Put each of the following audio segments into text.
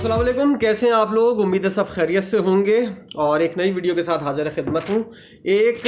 अस्सलाम वालेकुम, कैसे हैं आप लोग। उम्मीद है सब खैरियत से होंगे और एक नई वीडियो के साथ हाजिर खिदमत हूँ। एक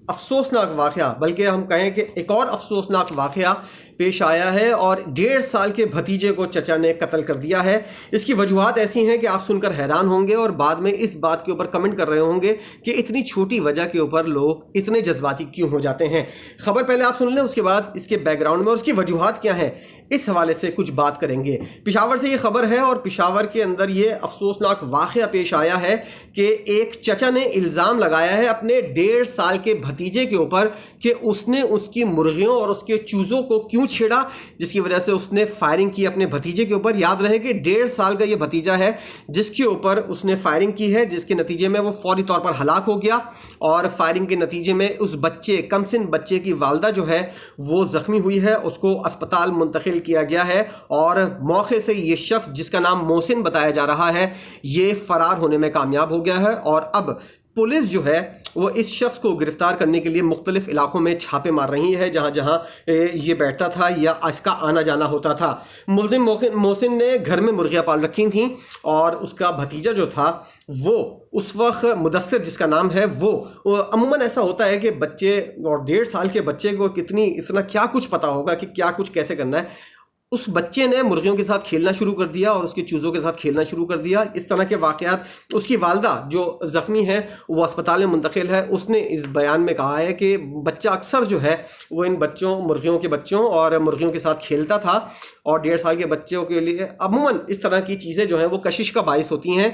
अफसोसनाक वाक़या, बल्कि हम कहें कि एक और अफसोसनाक वाक़या पेश आया है और 1.5 साल के भतीजे को चचा ने कत्ल कर दिया है। इसकी वजूहात ऐसी हैं कि आप सुनकर हैरान होंगे और बाद में इस बात के ऊपर कमेंट कर रहे होंगे कि इतनी छोटी वजह के ऊपर लोग इतने जज्बाती क्यों हो जाते हैं। खबर पहले आप सुन लें, उसके बाद इसके बैकग्राउंड में और उसकी वजूहात क्या है इस हवाले से कुछ बात करेंगे। पेशावर से ये खबर है और पेशावर के अंदर ये अफसोसनाक वाक़या पेश आया है कि एक चचा ने इल्ज़ाम लगाया है अपने 1.5 साल के भतीजे के ऊपर कि उसने उसकी मुर्गियों और उसके चूज़ों को क्यों छेड़ा, जिसकी वजह से उसने फायरिंग की अपने भतीजे के ऊपर। याद रहे कि 1.5 साल का ये भतीजा है जिसके ऊपर उसने फायरिंग की है, जिसके नतीजे में वो फौरी तौर पर हलाक हो गया और फायरिंग के नतीजे में उस बच्चे कमसिन बच्चे की वालदा जो है वो ज़ख्मी हुई है, उसको अस्पताल मुंतकिल किया गया है और मौके से ये शख्स जिसका नाम मोहसिन बताया जा रहा है ये फरार होने में कामयाब हो गया है। और अब पुलिस जो है वो इस शख्स को गिरफ्तार करने के लिए मुख्तलिफ इलाकों में छापे मार रही है जहां जहां ये बैठता था या इसका आना जाना होता था। मुलजिम मोहसिन ने घर में मुर्गियां पाल रखी थी और उसका भतीजा जो था वो उस वक्त मुदस्सिर जिसका नाम है वो अमूमन ऐसा होता है कि बच्चे और 1.5 साल के बच्चे को इतना क्या कुछ पता होगा कि क्या कुछ कैसे करना है। उस बच्चे ने मुर्गियों के साथ खेलना शुरू कर दिया और उसके चूज़ों के साथ खेलना शुरू कर दिया। इस तरह के वाक़यात, उसकी वालदा जो ज़ख्मी है वो अस्पताल में मुंतकिल है, उसने इस बयान में कहा है कि बच्चा अक्सर जो है वो इन मुर्गियों के बच्चों और मुर्गियों के साथ खेलता था और 1.5 साल के बच्चों के लिए अमूमन इस तरह की चीज़ें जो हैं वो कशिश का बाइस होती हैं।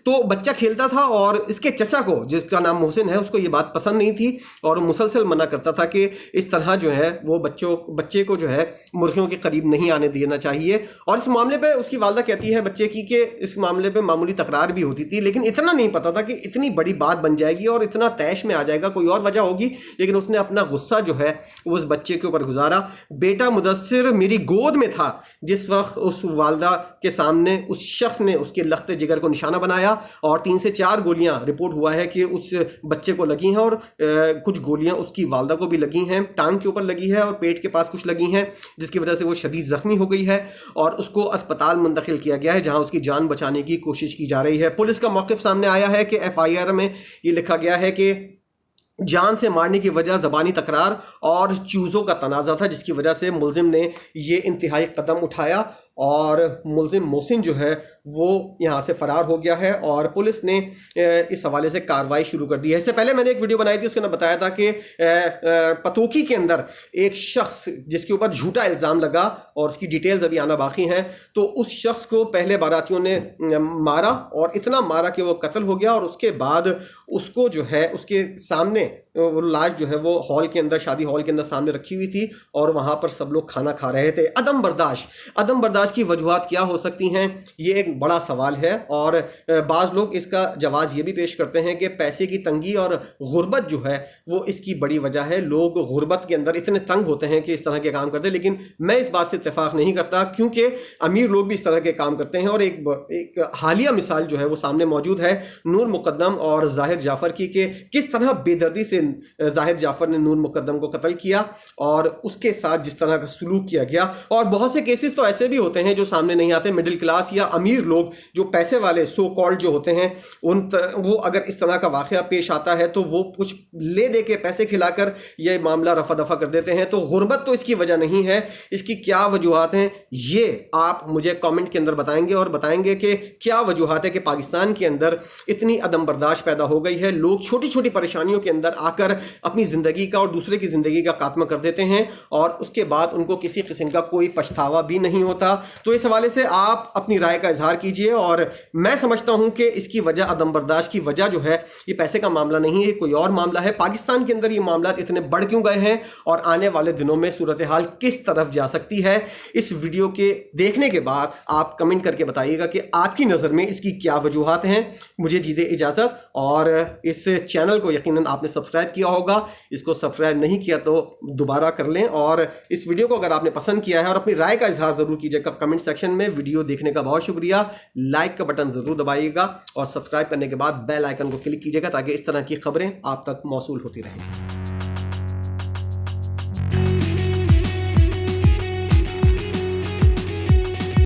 तो बच्चा खेलता था और इसके चचा को, जिसका नाम मोहसिन है, उसको ये बात पसंद नहीं थी और मुसलसल मना करता था कि इस तरह जो है वो बच्चे को जो है मुर्गियों के करीब नहीं आने देना चाहिए। और इस मामले पे उसकी वालदा कहती है बच्चे की कि इस मामले पे मामूली तकरार भी होती थी, लेकिन इतना नहीं पता था कि इतनी बड़ी बात बन जाएगी और इतना तैश में आ जाएगा, कोई और वजह होगी। लेकिन उसने अपना गुस्सा जो है वो उस बच्चे के ऊपर गुजारा। बेटा मुदस्सिर मेरी गोद में था जिस वक्त उस वालदा के सामने उस शख्स ने उसके लख्ते जिगर को निशाना बनाया और 3 से 4 गोलियां रिपोर्ट हुआ है कि उस बच्चे को लगी हैं और कुछ गोलियां उसकी वालदा को भी लगी हैं, टांग के ऊपर लगी है और पेट के पास कुछ लगी हैं, जिसकी वजह से वो शदीद जख्मी हो गई है और उसको अस्पताल मुंतकिल किया गया है जहां उसकी जान बचाने की कोशिश की जा रही है। पुलिस का मौक़िफ़ सामने आया है कि FIR में ये लिखा गया है कि जान से मारने की वजह ज़बानी तकरार और चूज़ों का तनाज़ा था, जिसकी वजह से मुलजिम ने ये इंतहाई कदम उठाया और मुलजिम मोहसिन जो है वो यहाँ से फ़रार हो गया है और पुलिस ने इस हवाले से कार्रवाई शुरू कर दी है। इससे पहले मैंने एक वीडियो बनाई थी, उसके अंदर बताया था कि पतोकी के अंदर एक शख्स जिसके ऊपर झूठा इल्ज़ाम लगा और उसकी डिटेल्स अभी आना बाकी हैं, तो उस शख्स को पहले बारातियों ने मारा और इतना मारा कि वो कत्ल हो गया और उसके बाद उसको जो है उसके सामने वो लाश जो है वो हॉल के अंदर, शादी हॉल के अंदर सामने रखी हुई थी और वहाँ पर सब लोग खाना खा रहे थे। अदम बर्दाश्त की वजूहात क्या हो सकती हैं, ये एक बड़ा सवाल है और बाज़ लोग इसका जवाज़ ये भी पेश करते हैं कि पैसे की तंगी और गुर्बत जो है वो इसकी बड़ी वजह है। लोग गुर्बत के अंदर इतने तंग होते हैं कि इस तरह के काम करते हैं, लेकिन मैं इस बात से इत्तेफाक नहीं करता क्योंकि अमीर लोग भी इस तरह के काम करते हैं। और एक हालिया मिसाल जो है वो सामने मौजूद है नूर मुकद्दम और ज़ाहिर जाफ़र की, कि किस तरह बेदर्दी से ज़ाहिर जाफ़र ने नूर मुकद्दम को कत्ल किया और उसके साथ जिस तरह का सलूक किया गया। और बहुत से केसेस तो ऐसे भी होते हैं जो सामने नहीं आते। मिडिल क्लास या अमीर लोग जो पैसे वाले सो कॉल्ड जो होते हैं वो अगर इस तरह का वाक़या पेश आता है तो वो कुछ ले दे के पैसे खिलाकर ये मामला रफा दफा कर देते हैं। तो गुर्बत तो इसकी वजह नहीं है, इसकी क्या वजूहात हैं ये आप मुझे कमेंट के अंदर बताएंगे और बताएंगे कि क्या वजूहात है कि पाकिस्तान के अंदर इतनी अदम बर्दाश्त पैदा हो गई है। लोग छोटी छोटी परेशानियों के अंदर आकर अपनी ज़िंदगी का और दूसरे की ज़िंदगी का खात्मा कर देते हैं और उसके बाद उनको किसी किस्म का कोई पछतावा भी नहीं होता। तो इस हवाले से आप अपनी राय का इजहार कीजिए। और मैं समझता हूं कि इसकी वजह, अदम बर्दाश्त की वजह जो है ये पैसे का मामला नहीं है, कोई और मामला है। पाकिस्तान के अंदर ये मामला इतने बढ़ क्यों गए हैं और आने वाले दिनों में सूरत हाल किस तरफ जा सकती है, इस वीडियो के देखने के बाद आप कमेंट करके बताइएगा कि आपकी नज़र में इसकी क्या वजूहात हैं। मुझे दीजिए इजाज़त और इस चैनल को यकीनन आपने सब्सक्राइब किया होगा, इसको सब्सक्राइब नहीं किया तो दोबारा कर लें। और इस वीडियो को अगर आपने पसंद किया है और अपनी राय का इजहार ज़रूर कीजिएगा कमेंट सेक्शन में। वीडियो देखने का बहुत शुक्रिया। लाइक का बटन ज़रूर दबाइएगा और सब्सक्राइब करने के बाद बेल आइकन को क्लिक कीजिएगा ताकि इस तरह की खबरें आप तक मौसूल होती रहें।